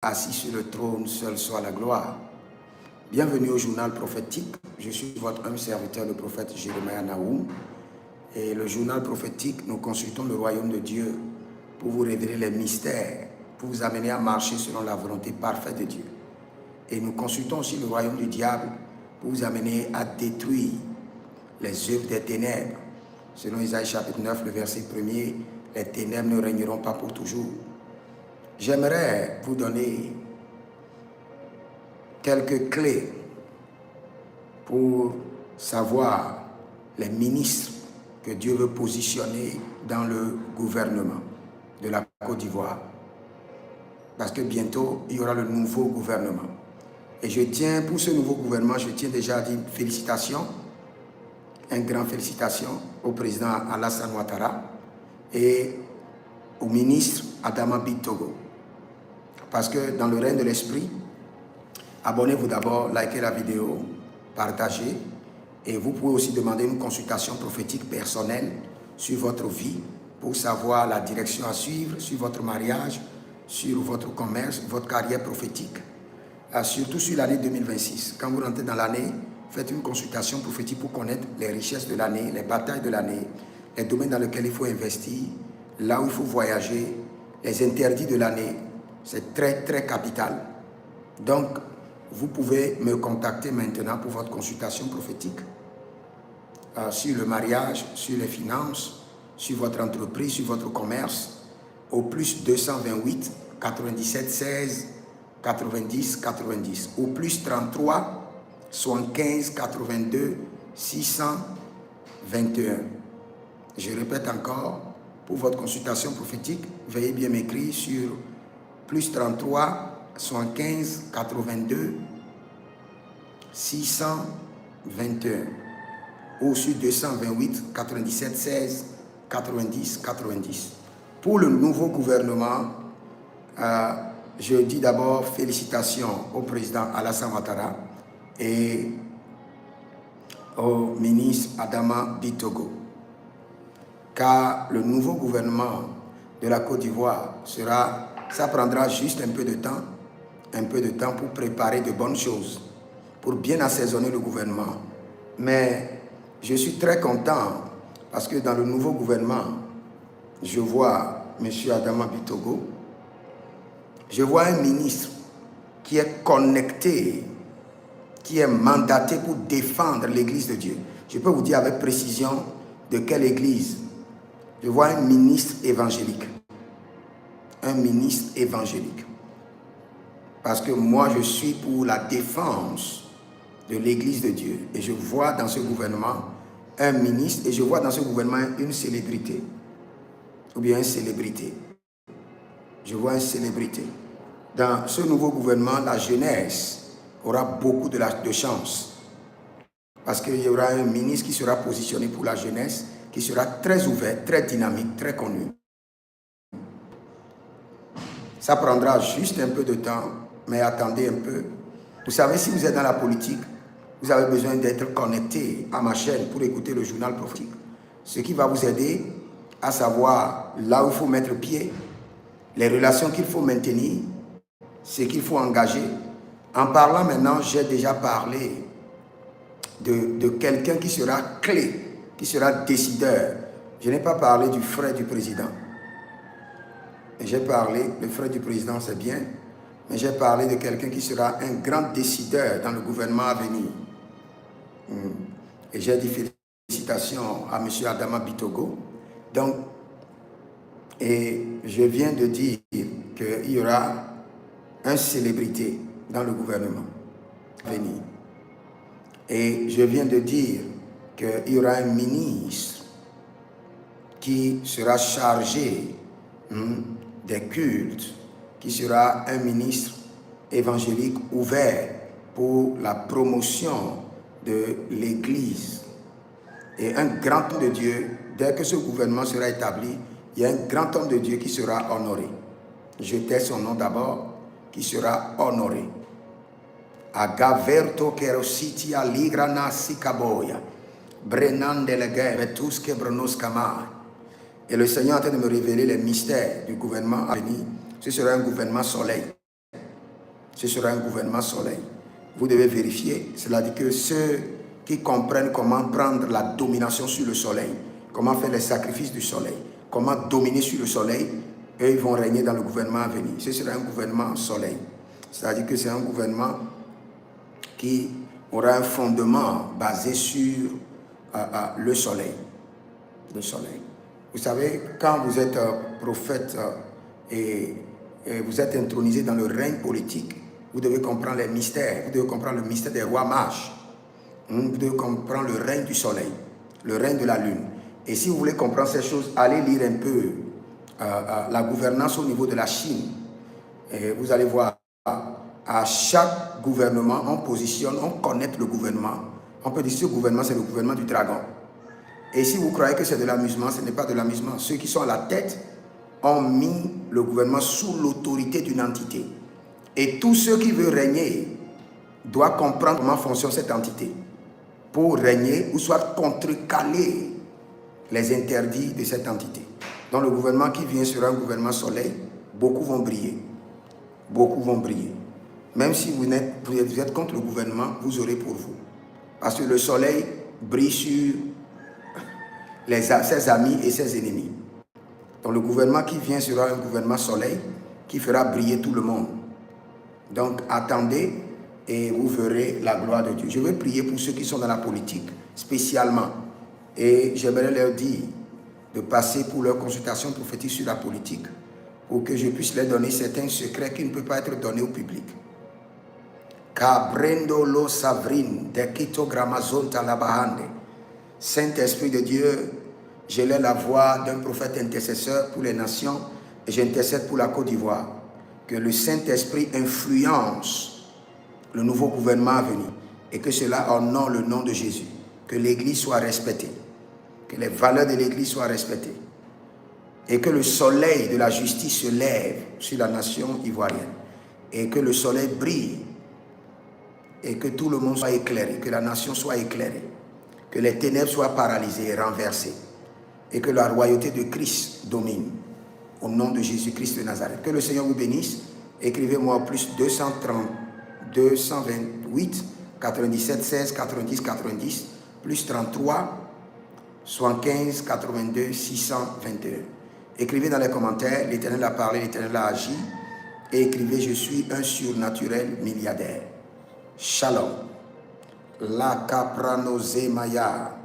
assis sur le trône, seul soit la gloire. Bienvenue au journal prophétique. Je suis votre humble serviteur, le prophète Jérémie Naoum. Et le journal prophétique, nous consultons le royaume de Dieu pour vous révéler les mystères, pour vous amener à marcher selon la volonté parfaite de Dieu. Et nous consultons aussi le royaume du diable pour vous amener à détruire les œuvres des ténèbres. Selon Isaïe chapitre 9, le verset 1er, les ténèbres ne régneront pas pour toujours. J'aimerais vous donner quelques clés pour savoir les ministres que Dieu veut positionner dans le gouvernement de la Côte d'Ivoire. Parce que bientôt, il y aura le nouveau gouvernement. Et je tiens, pour ce nouveau gouvernement, je tiens déjà à dire félicitations, un grand félicitations au président Alassane Ouattara et au ministre Adama Bitogo. Parce que dans le règne de l'esprit, abonnez-vous d'abord, likez la vidéo, partagez. Et vous pouvez aussi demander une consultation prophétique personnelle sur votre vie pour savoir la direction à suivre, sur votre mariage, sur votre commerce, votre carrière prophétique. Surtout sur l'année 2026. Quand vous rentrez dans l'année, faites une consultation prophétique pour connaître les richesses de l'année, les batailles de l'année, les domaines dans lesquels il faut investir, là où il faut voyager, les interdits de l'année. C'est très, très capital. Donc, vous pouvez me contacter maintenant pour votre consultation prophétique sur le mariage, sur les finances, sur votre entreprise, sur votre commerce, au plus 228 97 16 90 90, au plus 33 75 82 621. Je répète encore, pour votre consultation prophétique, veuillez bien m'écrire sur plus 33 75 82 621 ou sur 228 97 16 90 90. Pour le nouveau gouvernement, je dis d'abord félicitations au président Alassane Ouattara et au ministre Adama Bitogo, car le nouveau gouvernement de la Côte d'Ivoire ça prendra juste un peu de temps pour préparer de bonnes choses, pour bien assaisonner le gouvernement. Mais je suis très content parce que dans le nouveau gouvernement, je vois M. Adama Bitogo, je vois un ministre qui est connecté, qui est mandaté pour défendre l'église de Dieu. Je peux vous dire avec précision de quelle église. Je vois un ministre évangélique. Un ministre évangélique. Parce que moi, je suis pour la défense de l'église de Dieu. Et je vois dans ce gouvernement un ministre, et je vois dans ce gouvernement une célébrité. Ou bien une célébrité. Je vois une célébrité. Dans ce nouveau gouvernement, la jeunesse aura beaucoup de chance. Parce qu'il y aura un ministre qui sera positionné pour la jeunesse, qui sera très ouvert, très dynamique, très connu. Ça prendra juste un peu de temps, mais attendez un peu. Vous savez, si vous êtes dans la politique, vous avez besoin d'être connecté à ma chaîne pour écouter le journal prophétique. Ce qui va vous aider à savoir là où il faut mettre pied, les relations qu'il faut maintenir, ce qu'il faut engager. En parlant maintenant, j'ai déjà parlé de quelqu'un qui sera clé, qui sera décideur. Je n'ai pas parlé du frère du président. J'ai parlé, le frère du président c'est bien, mais j'ai parlé de quelqu'un qui sera un grand décideur dans le gouvernement à venir. Et j'ai dit félicitations à M. Adama Bitogo. Donc, et je viens de dire qu'il y aura une célébrité dans le gouvernement à venir. Et je viens de dire qu'il y aura un ministre qui sera chargé des cultes, qui sera un ministre évangélique ouvert pour la promotion de l'Église. Et un grand homme de Dieu, dès que ce gouvernement sera établi, il y a un grand homme de Dieu qui sera honoré. Je tais son nom d'abord, qui sera honoré. Agaverto kerositi aligrana sikaboya, brenande leghe vetus kebronos kamar. Et le Seigneur est en train de me révéler les mystères du gouvernement à venir. Ce sera un gouvernement soleil. Ce sera un gouvernement soleil. Vous devez vérifier. Cela dit que ceux qui comprennent comment prendre la domination sur le soleil, comment faire les sacrifices du soleil, comment dominer sur le soleil, eux, ils vont régner dans le gouvernement à venir. Ce sera un gouvernement soleil. C'est-à-dire que c'est un gouvernement qui aura un fondement basé sur le soleil. Le soleil. Vous savez, quand vous êtes prophète et vous êtes intronisé dans le règne politique, vous devez comprendre les mystères. Vous devez comprendre le mystère des rois mages. Vous devez comprendre le règne du soleil, le règne de la lune. Et si vous voulez comprendre ces choses, allez lire un peu la gouvernance au niveau de la Chine. Et vous allez voir, à chaque gouvernement, on positionne, on connaît le gouvernement. On peut dire que ce gouvernement, c'est le gouvernement du dragon. Et si vous croyez que c'est de l'amusement, ce n'est pas de l'amusement. Ceux qui sont à la tête ont mis le gouvernement sous l'autorité d'une entité. Et tous ceux qui veulent régner doivent comprendre comment fonctionne cette entité pour régner ou soit contrecaler les interdits de cette entité. Donc le gouvernement qui vient sera un gouvernement soleil. Beaucoup vont briller. Beaucoup vont briller. Même si vous êtes contre le gouvernement, vous aurez pour vous. Parce que le soleil brille sur ses amis et ses ennemis. Donc le gouvernement qui vient sera un gouvernement soleil qui fera briller tout le monde. Donc attendez et vous verrez la gloire de Dieu. Je vais prier pour ceux qui sont dans la politique, spécialement. Et j'aimerais leur dire de passer pour leur consultation prophétique sur la politique, pour que je puisse leur donner certains secrets qui ne peuvent pas être donnés au public. Cabrendo lo savrin de Kito Gramazon Talabahande. Saint-Esprit de Dieu, je l'ai la voix d'un prophète intercesseur pour les nations et j'intercède pour la Côte d'Ivoire. Que le Saint-Esprit influence le nouveau gouvernement à venir et que cela honore le nom de Jésus. Que l'Église soit respectée, que les valeurs de l'Église soient respectées et que le soleil de la justice se lève sur la nation ivoirienne et que le soleil brille et que tout le monde soit éclairé, que la nation soit éclairée, que les ténèbres soient paralysées et renversées et que la royauté de Christ domine au nom de Jésus-Christ de Nazareth. Que le Seigneur vous bénisse. Écrivez-moi au plus 228 97 16 90 90 plus 33 75 82 621. Écrivez dans les commentaires, l'Éternel a parlé, l'Éternel a agi. Et écrivez, je suis un surnaturel milliardaire. Shalom. La Capranosé Maya.